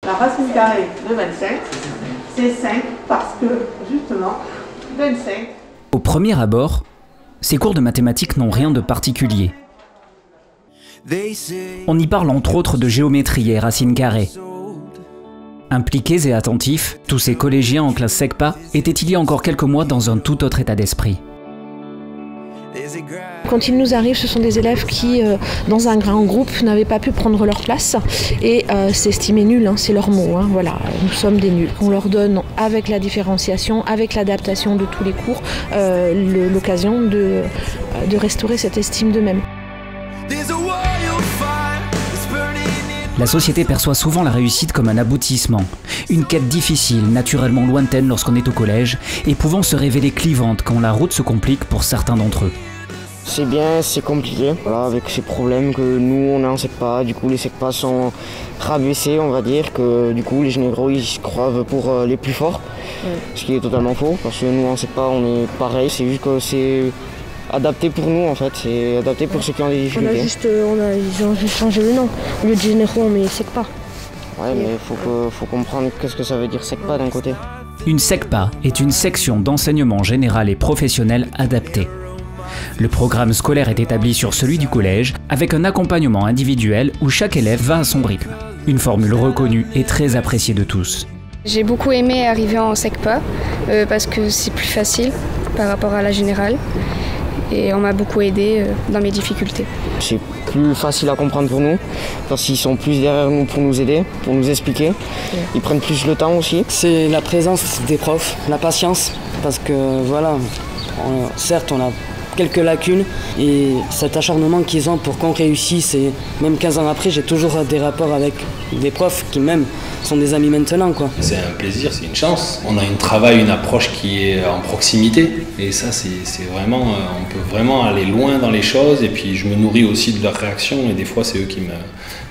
La racine carrée de 25, c'est 5 parce que, justement, 25. Au premier abord, ces cours de mathématiques n'ont rien de particulier. On y parle entre autres de géométrie et racines carrées. Impliqués et attentifs, tous ces collégiens en classe SECPA étaient il y a encore quelques mois dans un tout autre état d'esprit. Quand ils nous arrivent, ce sont des élèves qui, dans un grand groupe, n'avaient pas pu prendre leur place et s'estimer nuls, hein, c'est leur mot. Hein, voilà, nous sommes des nuls. On leur donne, avec la différenciation, avec l'adaptation de tous les cours, l'occasion de restaurer cette estime d'eux-mêmes. La société perçoit souvent la réussite comme un aboutissement, une quête difficile, naturellement lointaine lorsqu'on est au collège, et pouvant se révéler clivante quand la route se complique pour certains d'entre eux. C'est bien, c'est compliqué, voilà, avec ces problèmes que nous on n'en sait pas, du coup les SECPA sont rabaissés, on va dire, que du coup les généraux ils se croient pour les plus forts, ce qui est totalement faux, parce que nous en SECPA on est pareil, c'est juste que c'est adapté pour nous en fait, c'est adapté pour ceux qui ont des difficultés. Ils ont juste changé le nom, au lieu de généraux on met SECPA. Ouais, mais faut comprendre qu'est-ce que ça veut dire SECPA d'un côté. Une SECPA est une section d'enseignement général et professionnel adapté. Le programme scolaire est établi sur celui du collège, avec un accompagnement individuel où chaque élève va à son rythme. Une formule reconnue et très appréciée de tous. J'ai beaucoup aimé arriver en SECPA, parce que c'est plus facile par rapport à la générale. Et on m'a beaucoup aidé dans mes difficultés. C'est plus facile à comprendre pour nous, parce qu'ils sont plus derrière nous pour nous aider, pour nous expliquer. Ils prennent plus le temps aussi. C'est la présence des profs, la patience, parce que voilà, certes on a quelques lacunes et cet acharnement qu'ils ont pour qu'on réussisse, et même 15 ans après j'ai toujours des rapports avec des profs qui même sont des amis maintenant, quoi. C'est un plaisir, c'est une chance. On a un travail, une approche qui est en proximité et ça c'est vraiment, on peut vraiment aller loin dans les choses et puis je me nourris aussi de leurs réactions et des fois c'est eux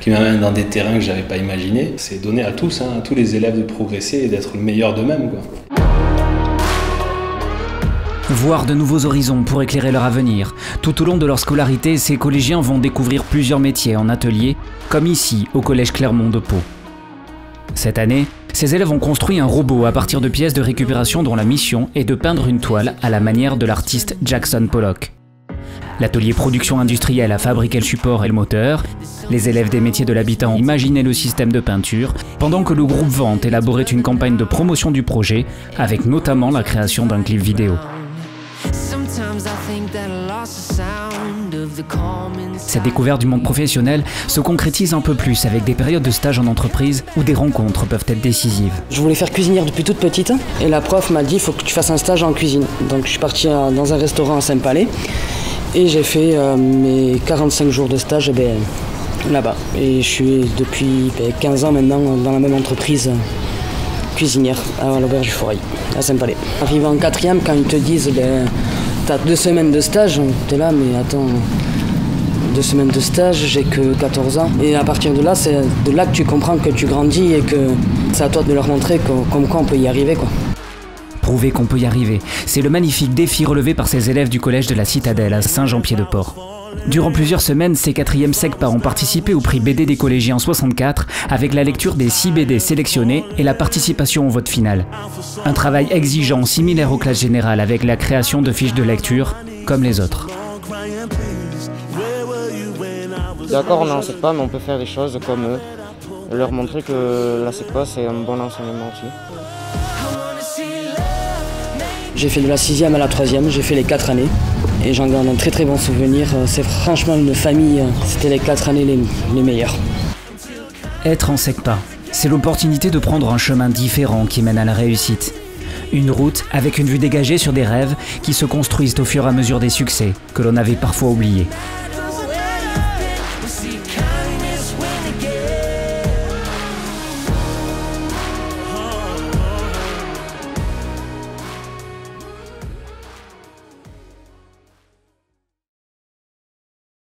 qui m'amènent dans des terrains que je n'avais pas imaginés. C'est donné à tous, hein, à tous les élèves de progresser et d'être le meilleur d'eux-mêmes, quoi. Voir de nouveaux horizons pour éclairer leur avenir. Tout au long de leur scolarité, ces collégiens vont découvrir plusieurs métiers en atelier, comme ici au collège Clermont de Pau. Cette année, ces élèves ont construit un robot à partir de pièces de récupération dont la mission est de peindre une toile à la manière de l'artiste Jackson Pollock. L'atelier production industrielle a fabriqué le support et le moteur, les élèves des métiers de l'habitat ont imaginé le système de peinture, pendant que le groupe Vente élaborait une campagne de promotion du projet, avec notamment la création d'un clip vidéo. Cette découverte du monde professionnel se concrétise un peu plus avec des périodes de stage en entreprise où des rencontres peuvent être décisives. Je voulais faire cuisinière depuis toute petite et la prof m'a dit il faut que tu fasses un stage en cuisine. Donc je suis parti dans un restaurant à Saint-Palais et j'ai fait mes 45 jours de stage là-bas. Et je suis depuis 15 ans maintenant dans la même entreprise. Cuisinière à l'auberge du Forêt, à Saint-Palais. Arrivé en 4e, quand ils te disent t'as 2 semaines de stage, t'es là, mais attends, 2 semaines de stage, j'ai que 14 ans. Et à partir de là, c'est de là que tu comprends que tu grandis et que c'est à toi de leur montrer comme quoi on peut y arriver, quoi. Prouver qu'on peut y arriver, c'est le magnifique défi relevé par ces élèves du collège de la Citadelle à Saint-Jean-Pied-de-Port. Durant plusieurs semaines, ces 4e SECPA ont participé au prix BD des collégiens 64 avec la lecture des 6 BD sélectionnés et la participation au vote final. Un travail exigeant similaire aux classes générales avec la création de fiches de lecture comme les autres. D'accord, on n'en sait pas, mais on peut faire des choses comme eux. Leur montrer que la SECPA c'est un bon enseignement aussi. J'ai fait de la 6e à la 3e, j'ai fait les 4 années. Et j'en garde un très très bon souvenir. C'est franchement une famille, c'était les 4 années les meilleures. Être en SECPA, c'est l'opportunité de prendre un chemin différent qui mène à la réussite. Une route avec une vue dégagée sur des rêves qui se construisent au fur et à mesure des succès que l'on avait parfois oubliés.